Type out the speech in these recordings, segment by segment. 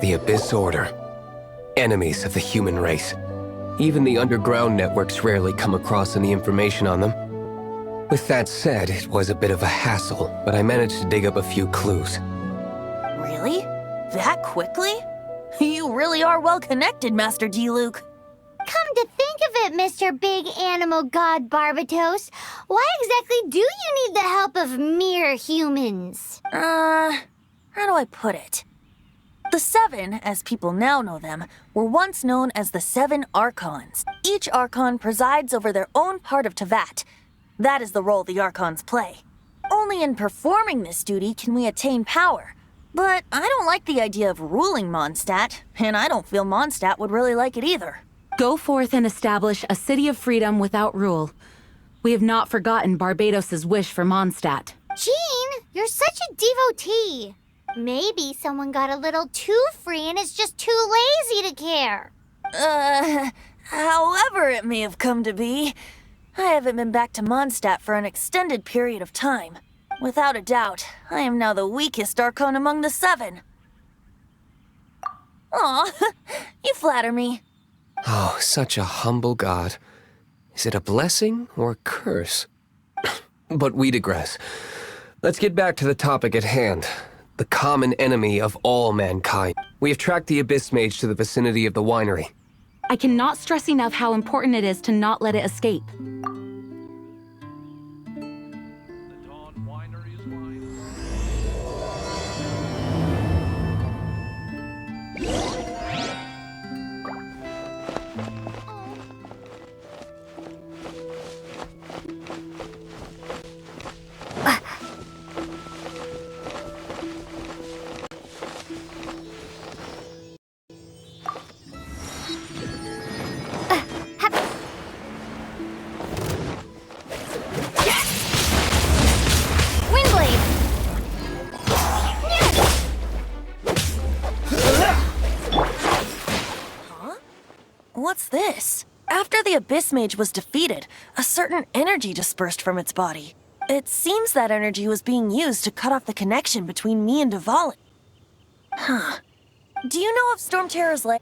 The Abyss Order. Enemies of the human race. Even the underground networks rarely come across any information on them. With that said, it was a bit of a hassle, but I managed to dig up a few clues. Really? That quickly? You really are well connected, Master D-Luke. Come to think of it, Mr. Big Animal God Barbatos, why exactly do you need the help of mere humans? How do I put it? The Seven, as people now know them, were once known as the Seven Archons. Each Archon presides over their own part of Teyvat. That is the role the Archons play. Only in performing this duty can we attain power. But I don't like the idea of ruling Mondstadt, and I don't feel Mondstadt would really like it either. Go forth and establish a city of freedom without rule. We have not forgotten Barbatos' wish for Mondstadt. Jean, you're such a devotee. Maybe someone got a little too free and is just too lazy to care. However it may have come to be, I haven't been back to Mondstadt for an extended period of time. Without a doubt, I am now the weakest Archon among the Seven. Aw, you flatter me. Oh, such a humble god. Is it a blessing or a curse? But we digress. Let's get back to the topic at hand. The common enemy of all mankind. We have tracked the Abyss Mage to the vicinity of the winery. I cannot stress enough how important it is to not let it escape. What's this? After the Abyss Mage was defeated, a certain energy dispersed from its body. It seems that energy was being used to cut off the connection between me and Dvalin. Huh. Do you know of Storm Terror's lair?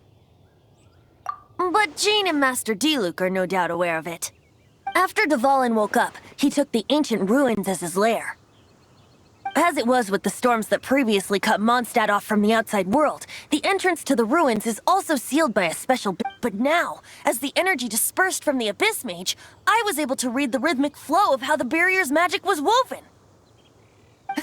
But Jean and Master D-Luke are no doubt aware of it. After Dvalin woke up, he took the ancient ruins as his lair. As it was with the storms that previously cut Mondstadt off from the outside world, the entrance to the ruins is also sealed by a special but now, as the energy dispersed from the Abyss Mage, I was able to read the rhythmic flow of how the barrier's magic was woven.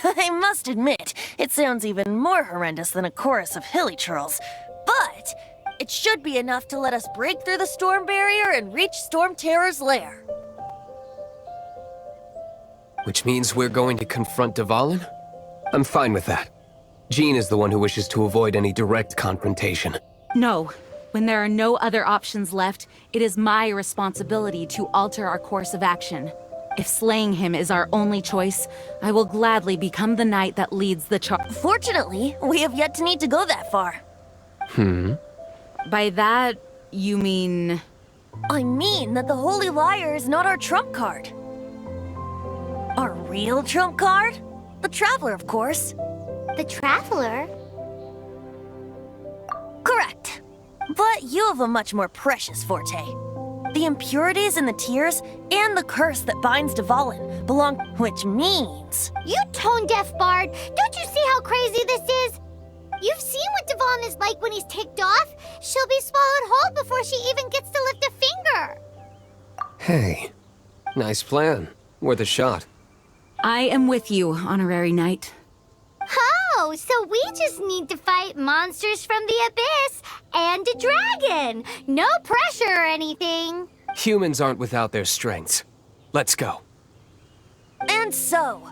I must admit, it sounds even more horrendous than a chorus of hilly churls, but it should be enough to let us break through the storm barrier and reach Storm Terror's lair. Which means we're going to confront Dvalin? I'm fine with that. Jean is the one who wishes to avoid any direct confrontation. No. When there are no other options left, it is my responsibility to alter our course of action. If slaying him is our only choice, I will gladly become the knight that leads the charge. Fortunately, we have yet to need to go that far. By that, you mean... I mean that the Holy Liar is not our trump card. Our real trump card? The Traveler, of course. The Traveler? Correct. But you have a much more precious forte. The impurities in the tears and the curse that binds Dvalin belong, which means... You tone-deaf bard! Don't you see how crazy this is? You've seen what Dvalin is like when he's ticked off. She'll be swallowed whole before she even gets to lift a finger. Hey, nice plan. Worth a shot. I am with you, Honorary Knight. Oh, so we just need to fight monsters from the Abyss and a dragon. No pressure or anything. Humans aren't without their strengths. Let's go. And so,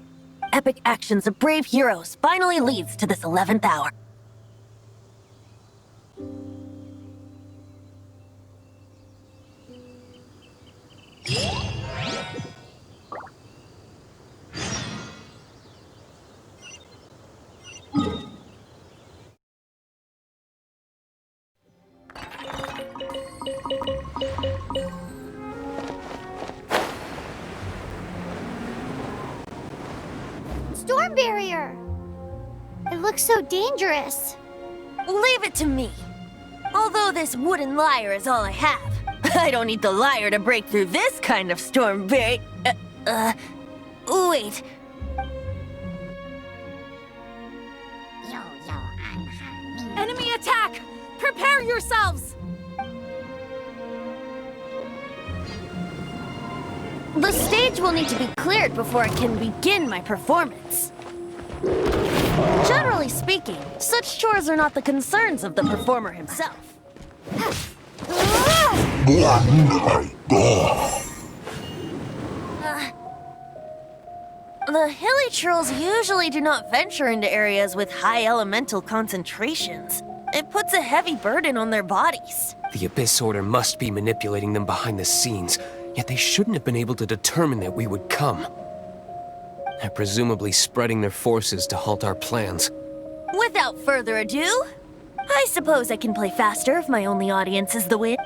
epic actions of brave heroes finally leads to this 11th hour. Storm barrier! It looks so dangerous. Leave it to me. Although this wooden lyre is all I have, I don't need the lyre to break through this kind of storm wait. Enemy attack! Prepare yourselves! The stage will need to be cleared before I can begin my performance. Generally speaking, such chores are not the concerns of the performer himself. The hilly trolls usually do not venture into areas with high elemental concentrations. It puts a heavy burden on their bodies. The Abyss Order must be manipulating them behind the scenes, yet they shouldn't have been able to determine that we would come. They're presumably spreading their forces to halt our plans. Without further ado, I suppose I can play faster if my only audience is the wind.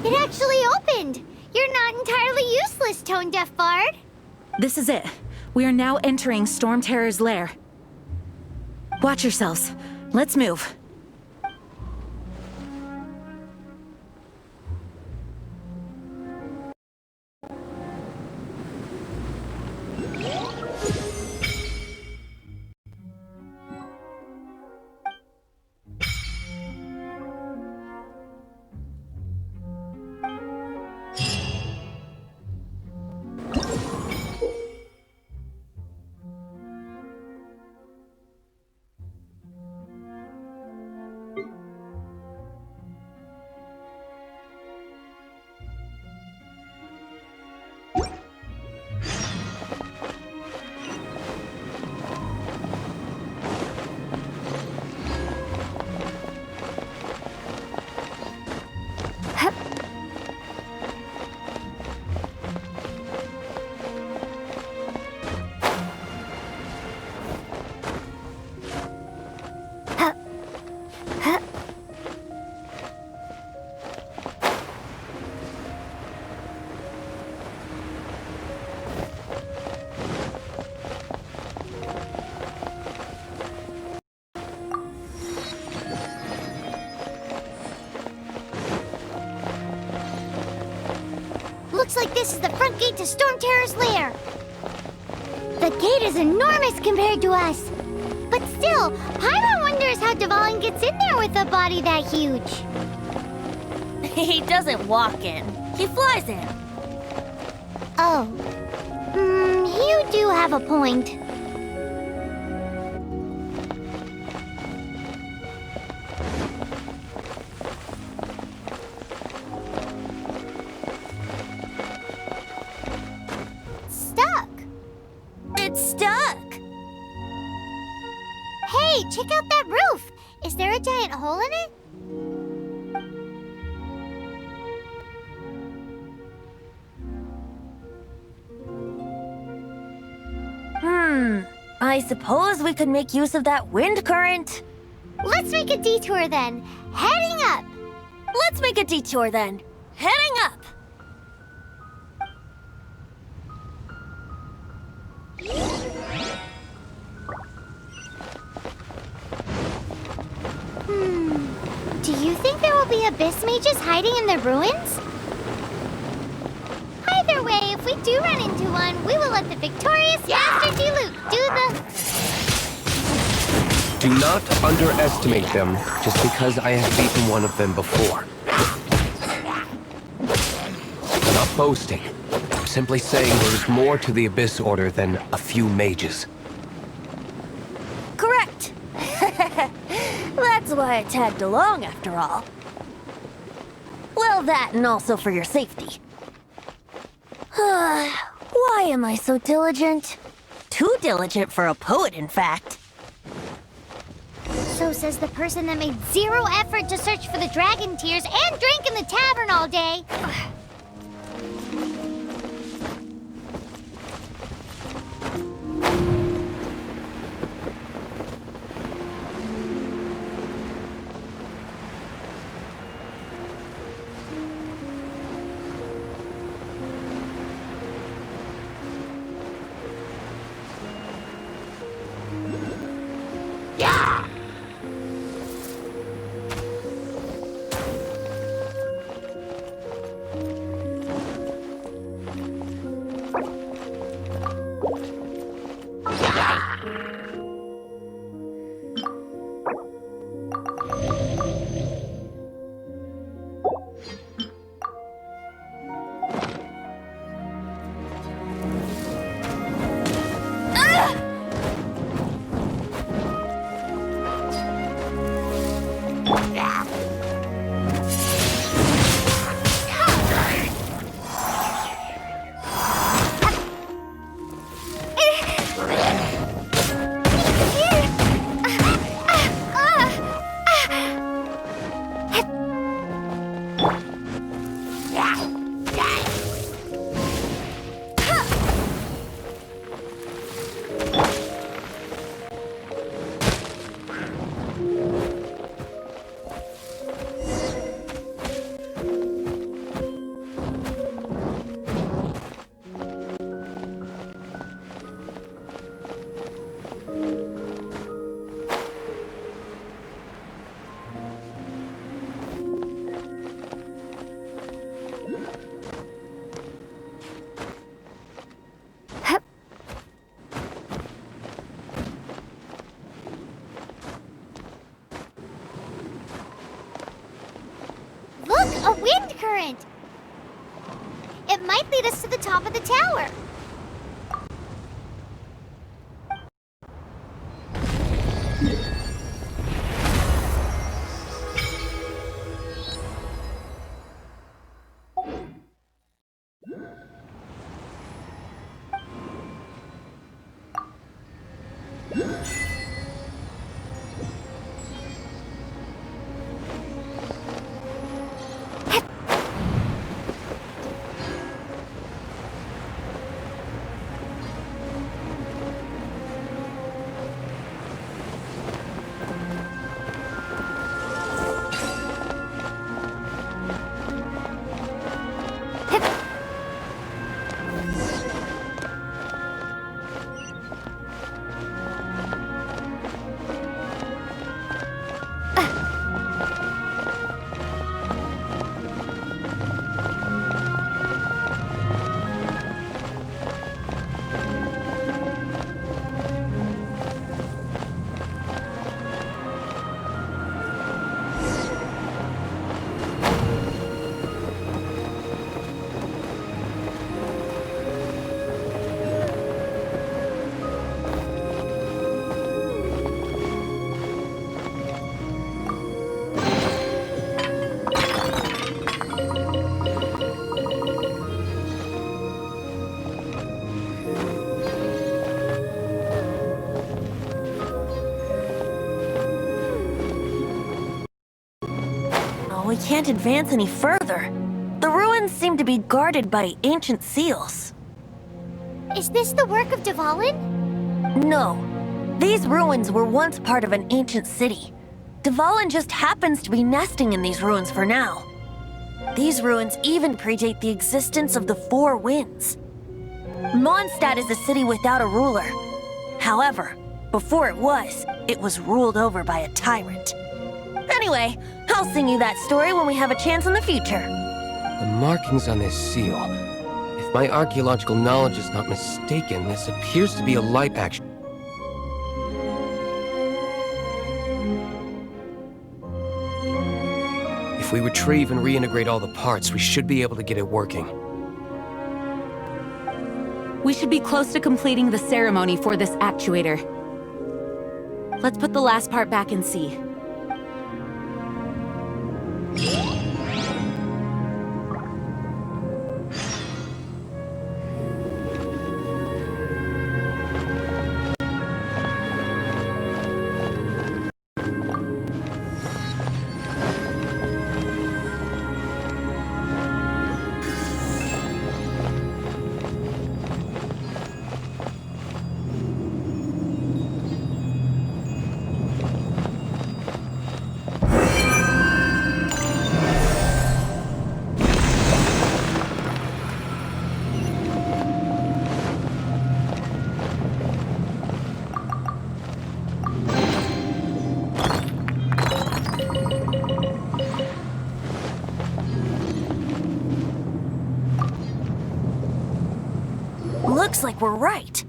It actually opened! You're not entirely useless, Tone Deaf Bard. This is it. We are now entering Storm Terror's lair. Watch yourselves. Let's move. Looks like this is the front gate to Storm Terror's lair. The gate is enormous compared to us. But still, Paimon wonders how Dvalin gets in there with a body that huge. He doesn't walk in, he flies in. Oh. You do have a point. Check out that roof! Is there a giant hole in it? I suppose we could make use of that wind current. Let's make a detour then. Heading up! Let's make a detour then. Heading up! Do you think there will be abyss mages hiding in the ruins? Either way, if we do run into one, we will let the victorious Master Diluc do the... Do not underestimate them just because I have beaten one of them before. I'm not boasting. I'm simply saying there's more to the Abyss Order than a few mages. Correct. That's why I tagged along, after all. Well, that and also for your safety. Why am I so diligent? Too diligent for a poet, in fact. So says the person that made zero effort to search for the dragon tears and drank in the tavern all day. Look, a wind current! It might lead us to the top of the tower. We can't advance any further. The ruins seem to be guarded by ancient seals. Is this the work of Dvalin? No. These ruins were once part of an ancient city. Dvalin just happens to be nesting in these ruins for now. These ruins even predate the existence of the Four Winds. Mondstadt is a city without a ruler. However, before it was ruled over by a tyrant. Anyway, I'll sing you that story when we have a chance in the future. The markings on this seal. If my archaeological knowledge is not mistaken, this appears to be a light action. If we retrieve and reintegrate all the parts, we should be able to get it working. We should be close to completing the ceremony for this actuator. Let's put the last part back and see. Looks like we're right.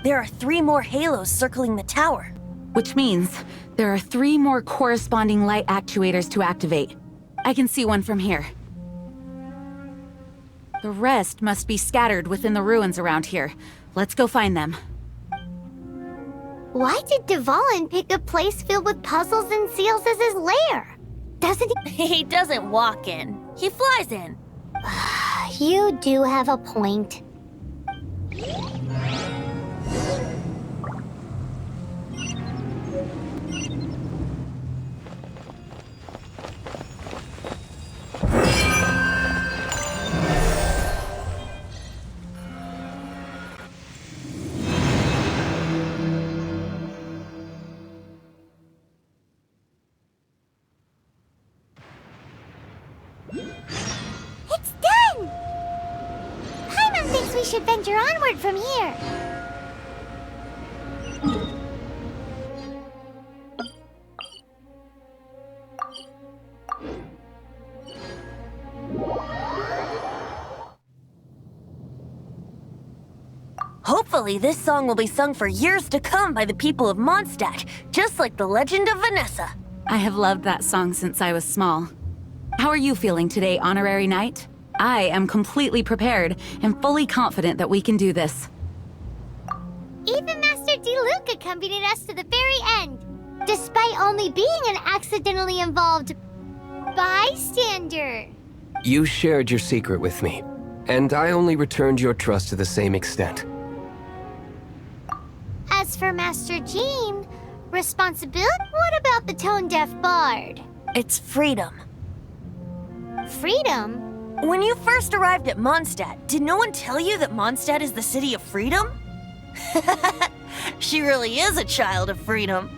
There are 3 more halos circling the tower. Which means there are 3 more corresponding light actuators to activate. I can see one from here. The rest must be scattered within the ruins around here. Let's go find them. Why did Dvalin pick a place filled with puzzles and seals as his lair? Doesn't he? He doesn't walk in. He flies in. You do have a point. It's done! Paimon thinks we should venture onward from here. Hopefully, this song will be sung for years to come by the people of Mondstadt, just like the legend of Vanessa. I have loved that song since I was small. How are you feeling today, Honorary Knight? I am completely prepared and fully confident that we can do this. Even Master Diluc accompanied us to the very end, despite only being an accidentally involved bystander. You shared your secret with me, and I only returned your trust to the same extent. As for Master Jean, responsibility? What about the tone-deaf bard? It's freedom. Freedom? When you first arrived at Mondstadt, did no one tell you that Mondstadt is the city of freedom? She really is a child of freedom.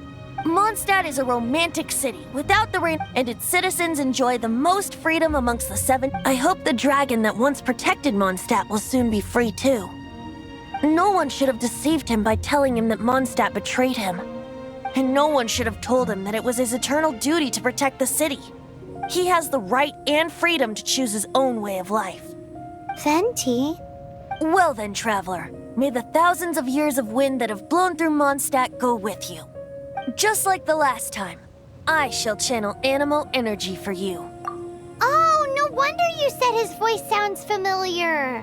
Mondstadt is a romantic city without the rain, and its citizens enjoy the most freedom amongst the 7. I hope the dragon that once protected Mondstadt will soon be free too. No one should have deceived him by telling him that Mondstadt betrayed him. And no one should have told him that it was his eternal duty to protect the city. He has the right and freedom to choose his own way of life. Venti? Well then, traveler, may the thousands of years of wind that have blown through Mondstadt go with you. Just like the last time, I shall channel animal energy for you. Oh, no wonder you said his voice sounds familiar.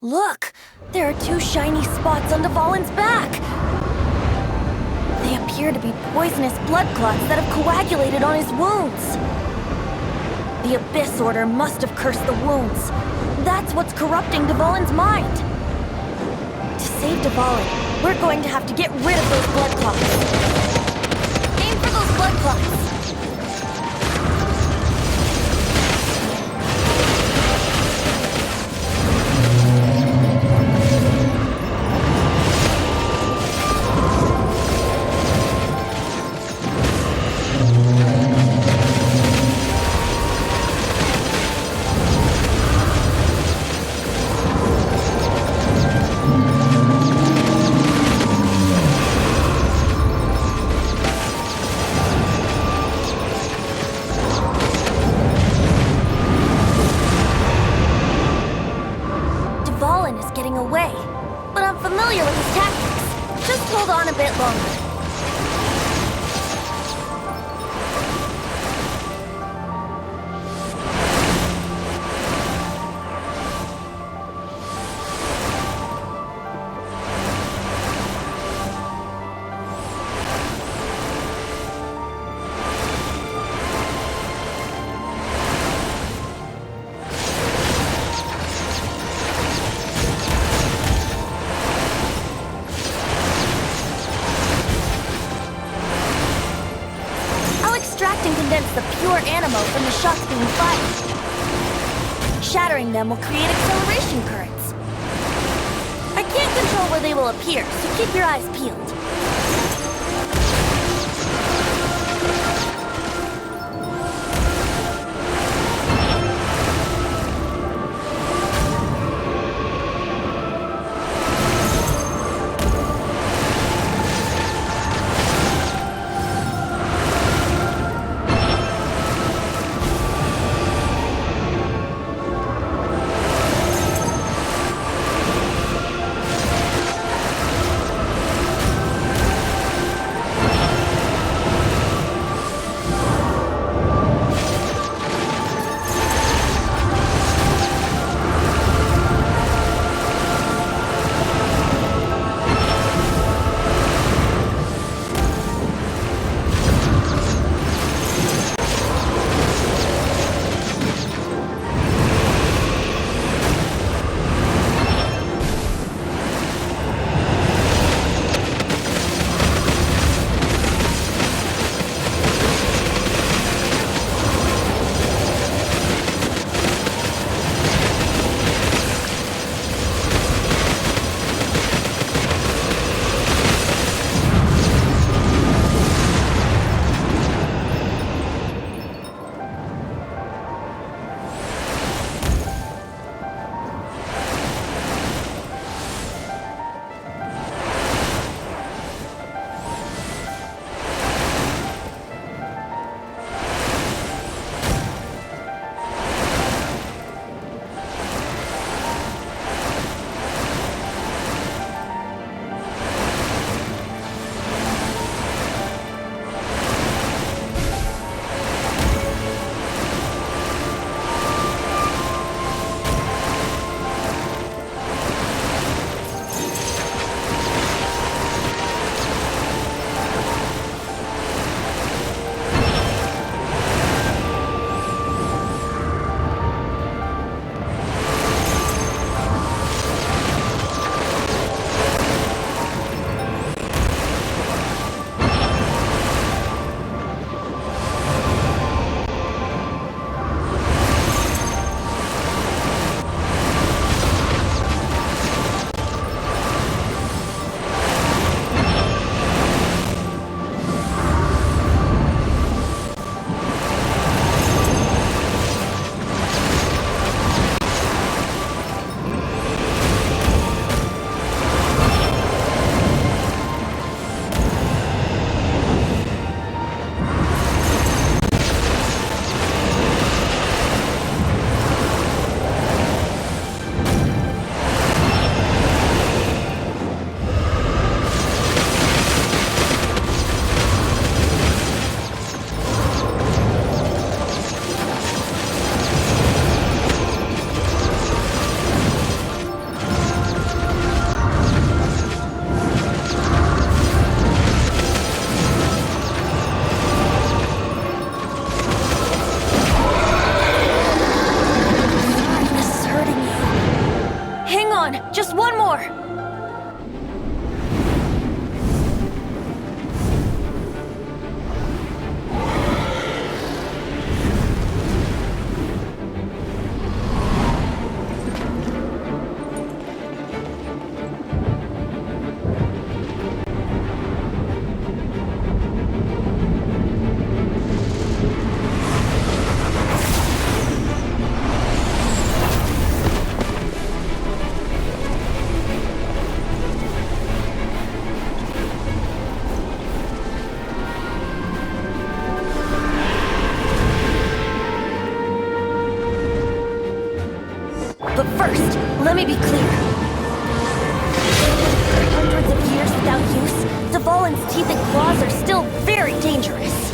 Look! There are 2 shiny spots on Dvalin's back! They appear to be poisonous blood clots that have coagulated on his wounds. The Abyss Order must have cursed the wounds. That's what's corrupting Dvalin's mind. To save Dvalin, we're going to have to get rid of those blood clots. Aim for those blood clots! condense the pure animo from the shots being fired. Shattering them will create acceleration currents. I can't control where they will appear, so keep your eyes peeled. Just one more! But first, let me be clear. Hundreds of years without use, Dvalin's teeth and claws are still very dangerous.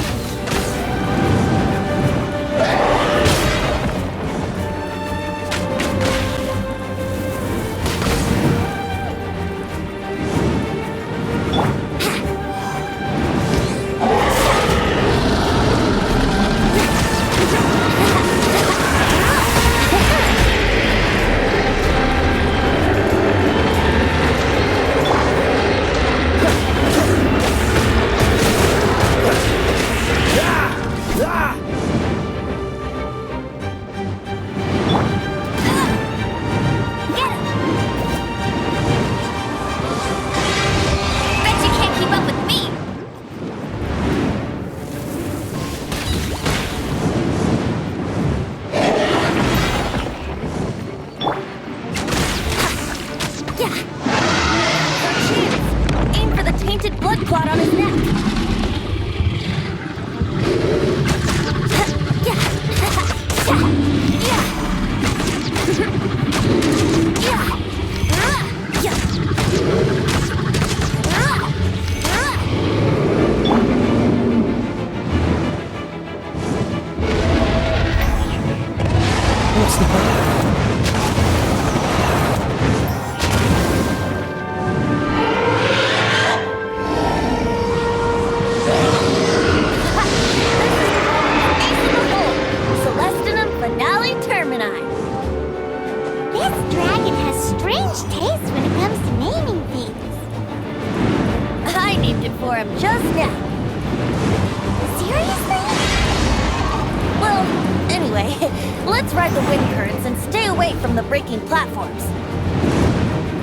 from the breaking platforms.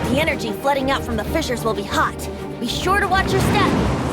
The energy flooding out from the fissures will be hot. Be sure to watch your step.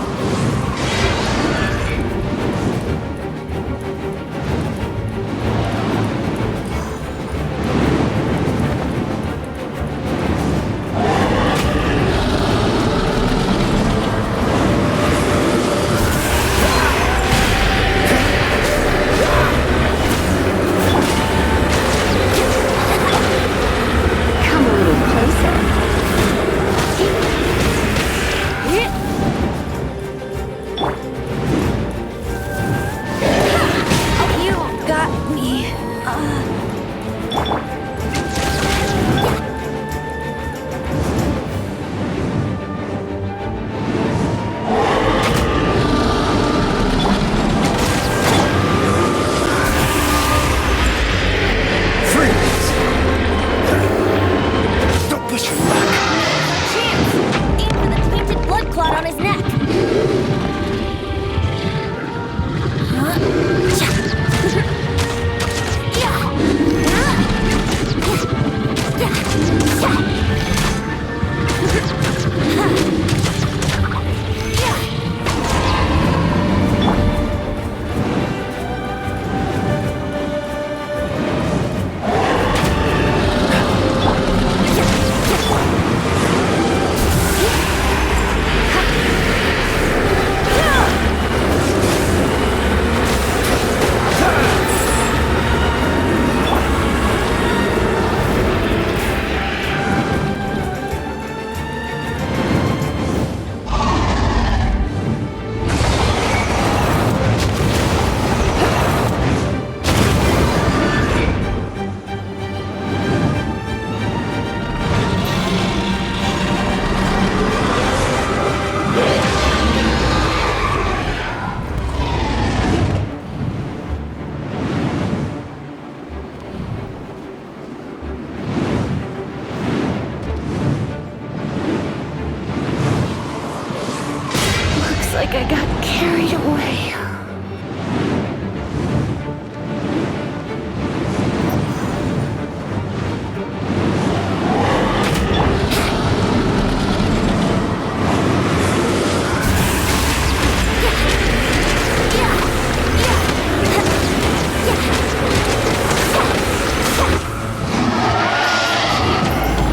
like I got carried away.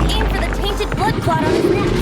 Aim for the tainted blood clot on his neck.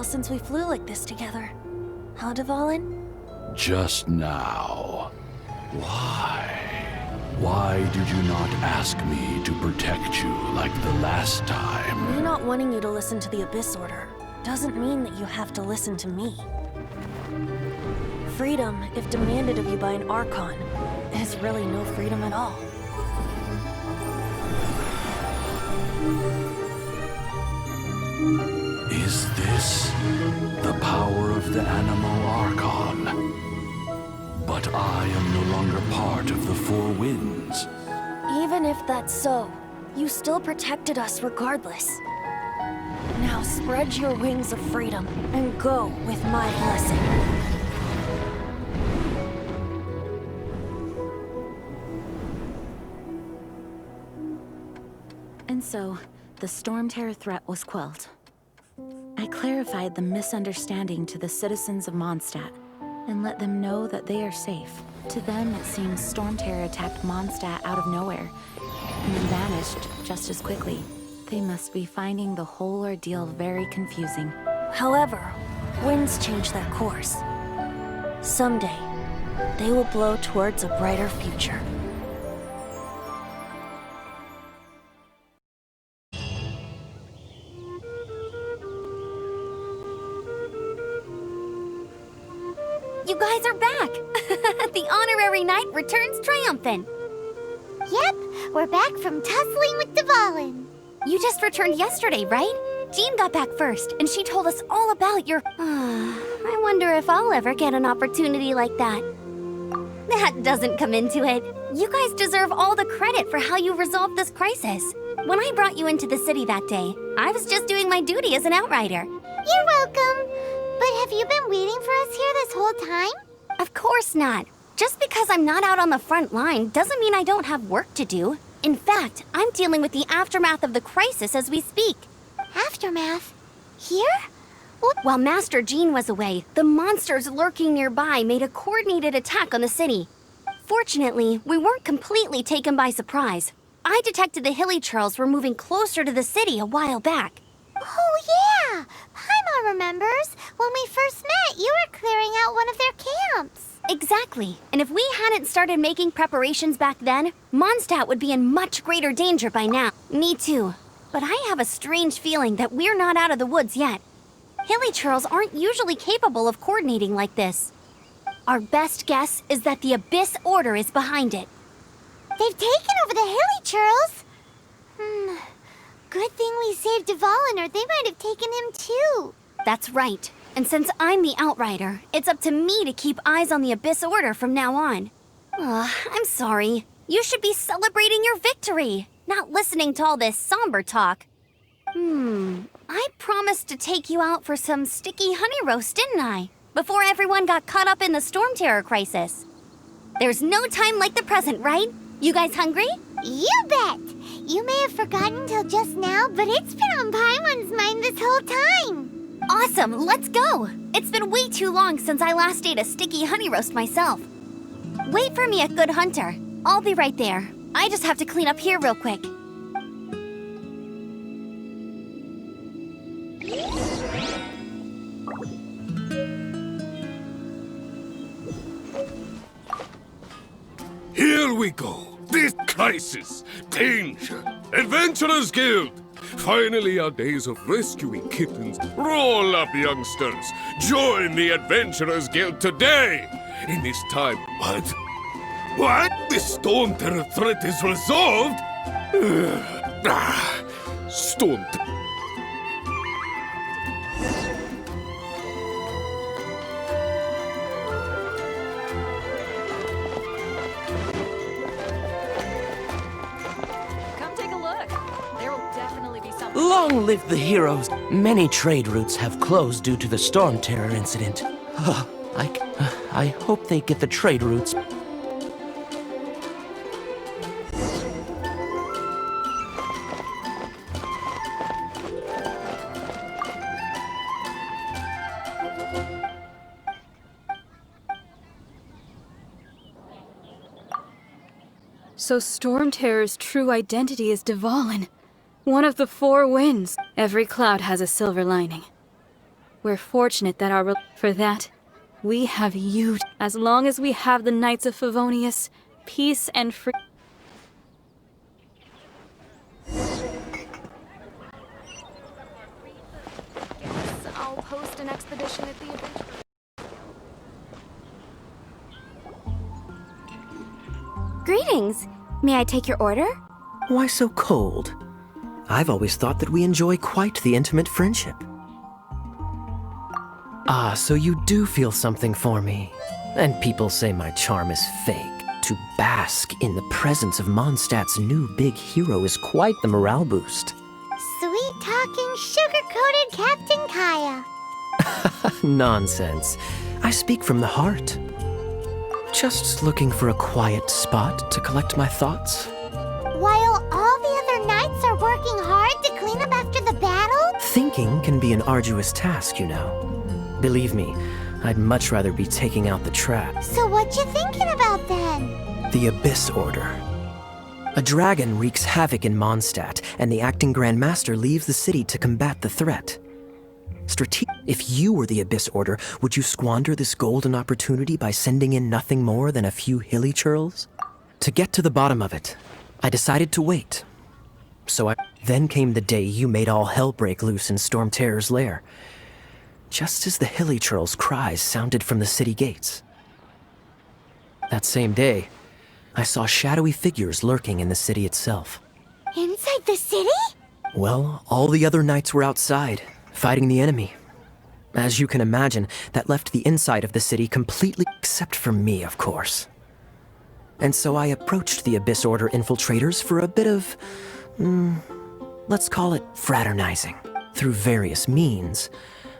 while since we flew like this together. Huh, Dvalin? Just now. Why? Why did you not ask me to protect you like the last time? Me not wanting you to listen to the Abyss Order doesn't mean that you have to listen to me. Freedom, if demanded of you by an Archon, is really no freedom at all. Is this the power of the Animal Archon? But I am no longer part of the Four Winds. Even if that's so, you still protected us regardless. Now spread your wings of freedom and go with my blessing. And so, the Storm Terror threat was quelled. I clarified the misunderstanding to the citizens of Mondstadt and let them know that they are safe. To them, it seems Storm Terror attacked Mondstadt out of nowhere and then vanished just as quickly. They must be finding the whole ordeal very confusing. However, winds change their course. Someday, they will blow towards a brighter future. You guys are back! The honorary knight returns triumphant. Yep, we're back from tussling with Dvalin. You just returned yesterday, right? Jean got back first, and she told us all about your... I wonder if I'll ever get an opportunity like that. That doesn't come into it. You guys deserve all the credit for how you resolved this crisis. When I brought you into the city that day, I was just doing my duty as an outrider. You're welcome. But have you been waiting for us here this whole time? Of course not. Just because I'm not out on the front line doesn't mean I don't have work to do. In fact, I'm dealing with the aftermath of the crisis as we speak. Aftermath? Here? While Master Jean was away, the monsters lurking nearby made a coordinated attack on the city. Fortunately, we weren't completely taken by surprise. I detected the Hilly Churls were moving closer to the city a while back. Oh yeah! Paimon remembers. When we first met, you were clearing out one of their camps. Exactly. And if we hadn't started making preparations back then, Mondstadt would be in much greater danger by now. Me too. But I have a strange feeling that we're not out of the woods yet. Hilly Churls aren't usually capable of coordinating like this. Our best guess is that the Abyss Order is behind it. They've taken over the Hilly Churls? Good thing we saved Dvalin, or they might have taken him too. That's right. And since I'm the Outrider, it's up to me to keep eyes on the Abyss Order from now on. I'm sorry. You should be celebrating your victory, not listening to all this somber talk. I promised to take you out for some sticky honey roast, didn't I? Before everyone got caught up in the Storm Terror crisis. There's no time like the present, right? You guys hungry? You bet! You may have forgotten till just now, but it's been on Paimon's mind this whole time. Awesome, let's go! It's been way too long since I last ate a sticky honey roast myself. Wait for me at Good Hunter. I'll be right there. I just have to clean up here real quick. Here we go. This crisis, danger, Adventurers Guild. Finally, our days of rescuing kittens. Roll up, youngsters. Join the Adventurers Guild today. In this time, what? What? The Storm Terror threat is resolved? Storm Terror. Long live the heroes! Many trade routes have closed due to the Storm Terror incident. I hope they get the trade routes. So Storm Terror's true identity is Dvalin. One of the Four Winds. Every cloud has a silver lining. We're fortunate that for that, we have you. As long as we have the Knights of Favonius, peace and free. Guess I'll post an expedition at the adventure. Greetings. May I take your order? Why so cold? I've always thought that we enjoy quite the intimate friendship. Ah, so you do feel something for me. And people say my charm is fake. To bask in the presence of Mondstadt's new big hero is quite the morale boost. Sweet-talking, sugar-coated Captain Kaya. Nonsense. I speak from the heart. Just looking for a quiet spot to collect my thoughts. While all the other knights are working hard to clean up after the battle? Thinking can be an arduous task, you know. Believe me, I'd much rather be taking out the trash. So what you thinking about then? The Abyss Order. A dragon wreaks havoc in Mondstadt, and the acting Grand Master leaves the city to combat the threat. If you were the Abyss Order, would you squander this golden opportunity by sending in nothing more than a few hilly churls? To get to the bottom of it, I decided to wait. Then came the day you made all hell break loose in Storm Terror's lair, just as the hilly churls' cries sounded from the city gates. That same day, I saw shadowy figures lurking in the city itself. Inside the city? Well, all the other knights were outside, fighting the enemy. As you can imagine, that left the inside of the city completely, except for me, of course. And so I approached the Abyss Order infiltrators for a bit of, let's call it fraternizing. Through various means,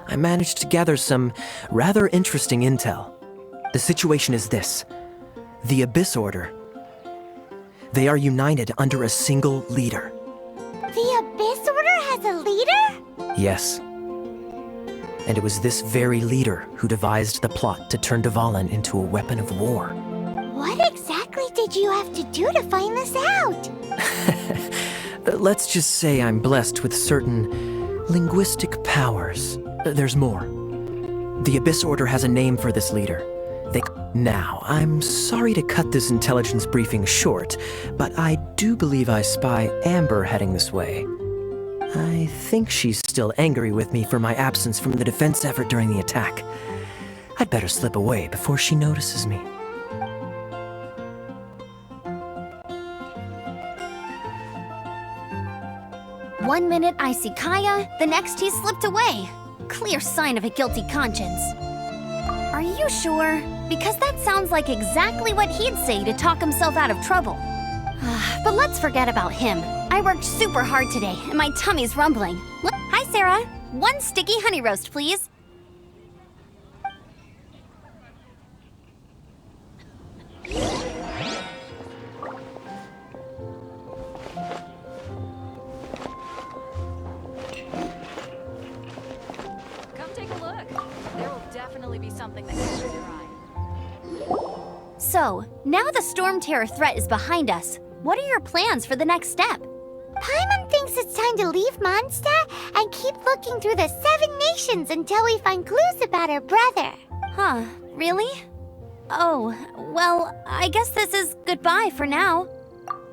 I managed to gather some rather interesting intel. The situation is this. The Abyss Order. They are united under a single leader. The Abyss Order has a leader? Yes. And it was this very leader who devised the plot to turn Dvalin into a weapon of war. What exactly did you have to do to find this out? Let's just say I'm blessed with certain linguistic powers. There's more. The Abyss Order has a name for this leader. Now, I'm sorry to cut this intelligence briefing short, but I do believe I spy Amber heading this way. I think she's still angry with me for my absence from the defense effort during the attack. I'd better slip away before she notices me. One minute I see Kaya, the next he slipped away. Clear sign of a guilty conscience. Are you sure? Because that sounds like exactly what he'd say to talk himself out of trouble. But let's forget about him. I worked super hard today, and my tummy's rumbling. Hi, Sarah. 1 sticky honey roast, please. Come take a look. There will definitely be something that catches your eye. So, now the Storm Terror threat is behind us. What are your plans for the next step? Paimon thinks it's time to leave Mondstadt and keep looking through the 7 nations until we find clues about her brother. Huh, really? Oh, well, I guess this is goodbye for now.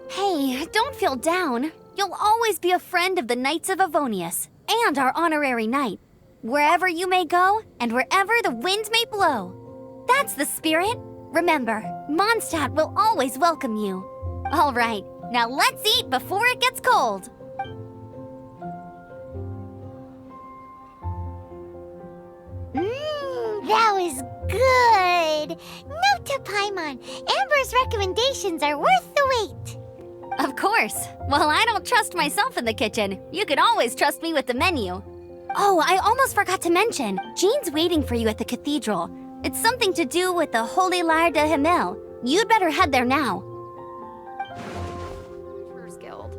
Hey, don't feel down. You'll always be a friend of the Knights of Favonius and our honorary knight. Wherever you may go and wherever the wind may blow. That's the spirit. Remember, Mondstadt will always welcome you. All right, now let's eat before it gets cold. That was good. Note to Paimon, Amber's recommendations are worth the wait. Of course. Well, I don't trust myself in the kitchen. You can always trust me with the menu. Oh, I almost forgot to mention. Jean's waiting for you at the cathedral. It's something to do with the Holy Lyre de Himmel. You'd better head there now. Guild.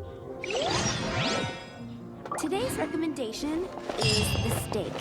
Today's recommendation is the steak.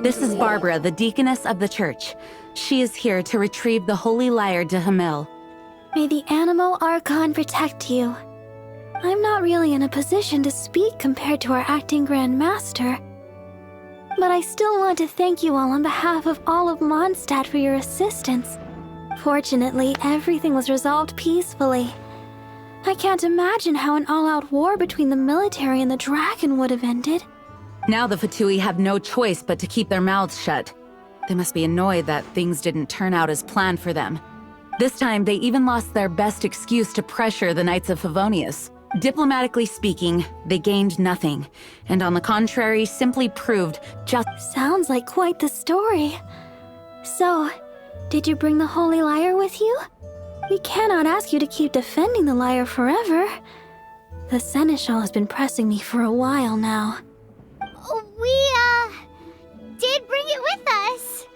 This is Barbara, the deaconess of the church. She is here to retrieve the holy lyre de Hamel. May the Animal Archon protect you. I'm not really in a position to speak compared to our acting Grand Master. But I still want to thank you all on behalf of all of Mondstadt for your assistance. Fortunately, everything was resolved peacefully. I can't imagine how an all-out war between the military and the dragon would have ended. Now the Fatui have no choice but to keep their mouths shut. They must be annoyed that things didn't turn out as planned for them. This time, they even lost their best excuse to pressure the Knights of Favonius. Diplomatically speaking, they gained nothing, and on the contrary, simply proved just— Sounds like quite the story. So, did you bring the Holy Lyre with you? We cannot ask you to keep defending the lyre forever. The Seneschal has been pressing me for a while now. We, did bring it with us.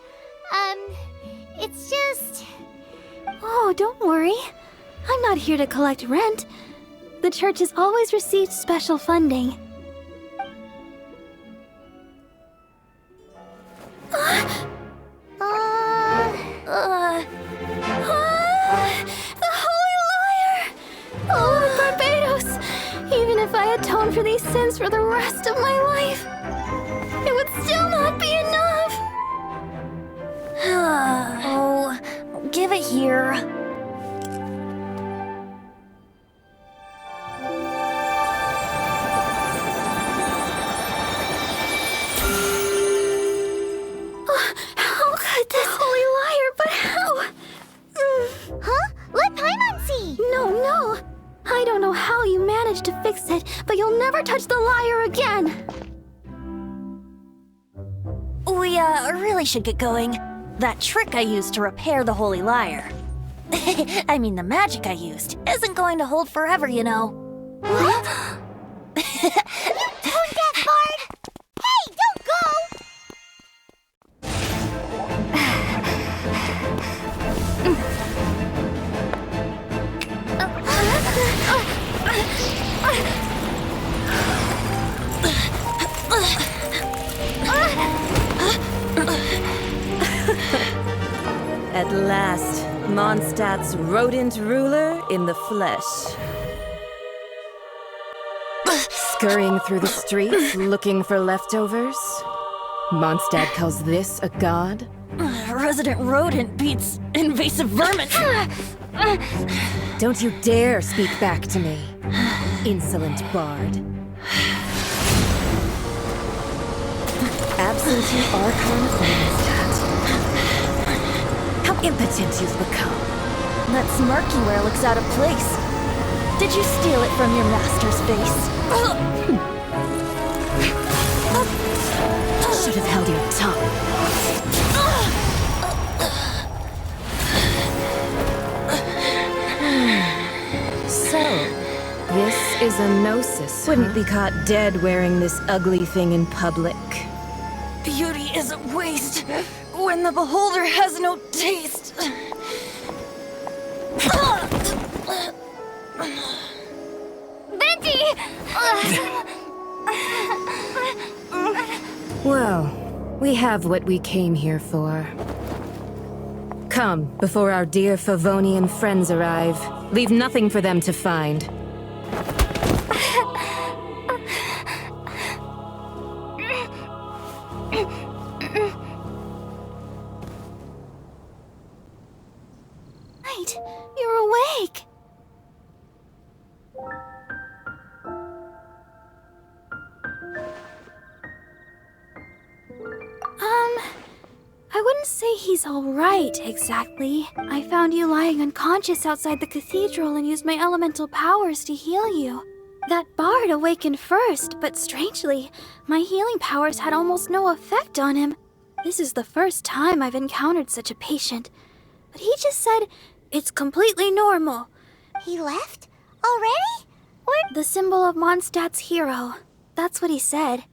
It's just... Oh, don't worry. I'm not here to collect rent. The church has always received special funding. The Holy Lyre! Oh, Barbados! Even if I atone for these sins for the rest of my life, it would still not be enough! Oh, give it here. How could this Holy Lyre, but how? Huh? Let Paimon see! No. I don't know how you managed to fix it, but you'll never touch the lyre again! We, really should get going. That trick I used to repair the Holy Lyre. I mean, the magic I used isn't going to hold forever, you know. What? You tone-deaf bard! Hey, don't go! At last, Mondstadt's rodent ruler in the flesh. Scurrying through the streets looking for leftovers? Mondstadt calls this a god? Resident rodent beats invasive vermin. Don't you dare speak back to me, insolent bard. Absentee Archon of Mondstadt. How impotent you've become. That smirky wear looks out of place. Did you steal it from your master's face? Should have held your tongue. So, this is a gnosis. Wouldn't be caught dead wearing this ugly thing in public. Beauty is a waste when the beholder has no taste. Venti! Well, we have what we came here for. Come, before our dear Favonian friends arrive. Leave nothing for them to find. Right, you're awake. I wouldn't say he's all right, exactly. I found you lying unconscious outside the cathedral and used my elemental powers to heal you. That bard awakened first, but strangely, my healing powers had almost no effect on him. This is the first time I've encountered such a patient. But he just said, it's completely normal. He left? Already? Where? The symbol of Mondstadt's hero. That's what he said.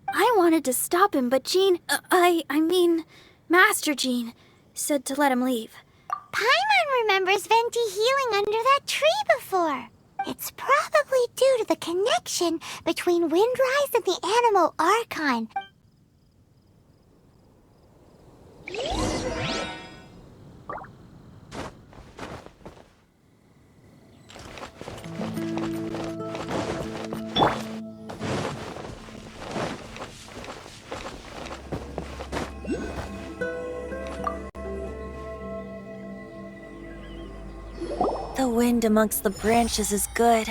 I wanted to stop him, but Jean, I mean, Master Jean, said to let him leave. Paimon remembers Venti healing under that tree before. It's probably due to the connection between Windrise and the Animal Archon. The wind amongst the branches is good.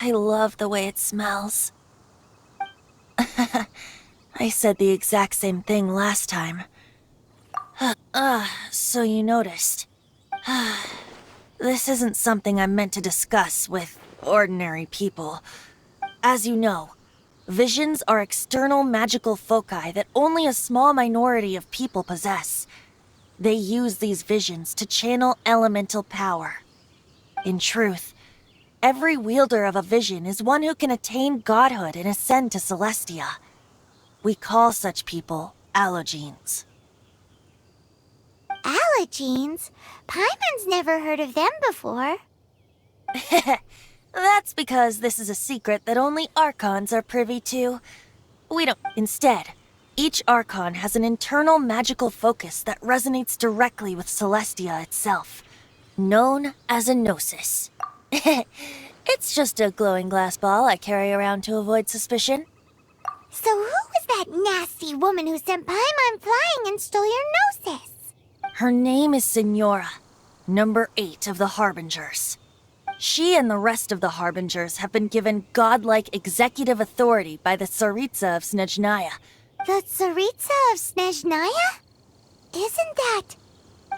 I love the way it smells. I said the exact same thing last time. So you noticed. This isn't something I'm meant to discuss with ordinary people. As you know, visions are external magical foci that only a small minority of people possess. They use these visions to channel elemental power. In truth, every wielder of a vision is one who can attain godhood and ascend to Celestia. We call such people allogenes. Allogenes? Paimon's never heard of them before. That's because this is a secret that only Archons are privy to. Instead, each Archon has an internal magical focus that resonates directly with Celestia itself, known as a gnosis. It's just a glowing glass ball I carry around to avoid suspicion. So who was that nasty woman who sent Paimon flying and stole your gnosis? Her name is Signora, number 8 of the Harbingers. She and the rest of the Harbingers have been given godlike executive authority by the Tsaritsa of Snezhnaya. The Tsaritsa of Snezhnaya? Isn't that...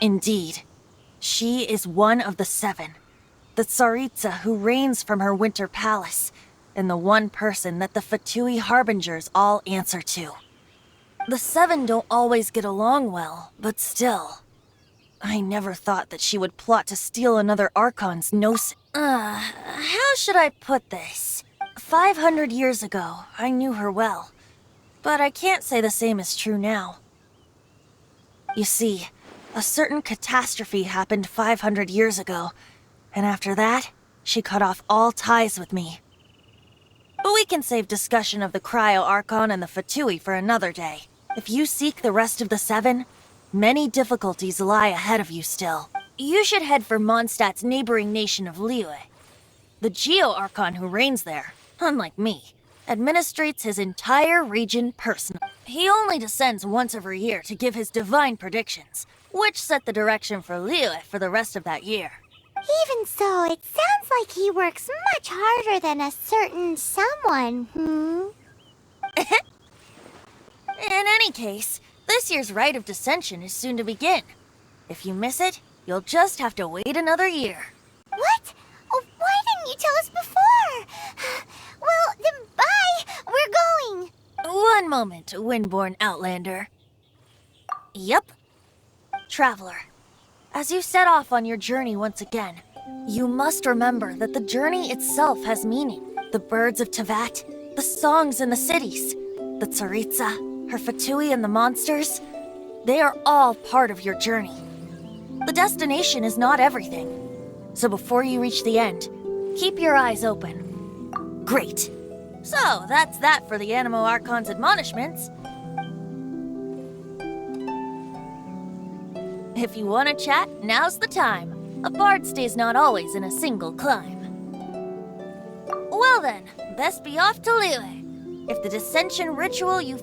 Indeed. She is one of the 7. The Tsaritsa who reigns from her winter palace, and the one person that the Fatui Harbingers all answer to. The 7 don't always get along well, but still. I never thought that she would plot to steal another Archon's gnosis. How should I put this? 500 years ago, I knew her well. But I can't say the same is true now. You see, a certain catastrophe happened 500 years ago, and after that, she cut off all ties with me. But we can save discussion of the Cryo Archon and the Fatui for another day. If you seek the rest of the 7, many difficulties lie ahead of you still. You should head for Mondstadt's neighboring nation of Liyue. The Geo Archon who reigns there, unlike me, administrates his entire region personally. He only descends once every year to give his divine predictions, which set the direction for Liyue for the rest of that year. Even so, it sounds like he works much harder than a certain someone, In any case, this year's Rite of Descension is soon to begin. If you miss it, you'll just have to wait another year. What? Oh, why didn't you tell us before? Well, then bye! We're going! One moment, Windborn Outlander. Yep. Traveler, as you set off on your journey once again, you must remember that the journey itself has meaning. The birds of Tevat, the songs in the cities, the Tsaritsa, her Fatui and the monsters, they are all part of your journey. The destination is not everything. So before you reach the end, keep your eyes open. Great. So, that's that for the Animo Archon's admonishments. If you want to chat, now's the time. A bard stays not always in a single climb. Well then, best be off to Liyue. If the dissension ritual you...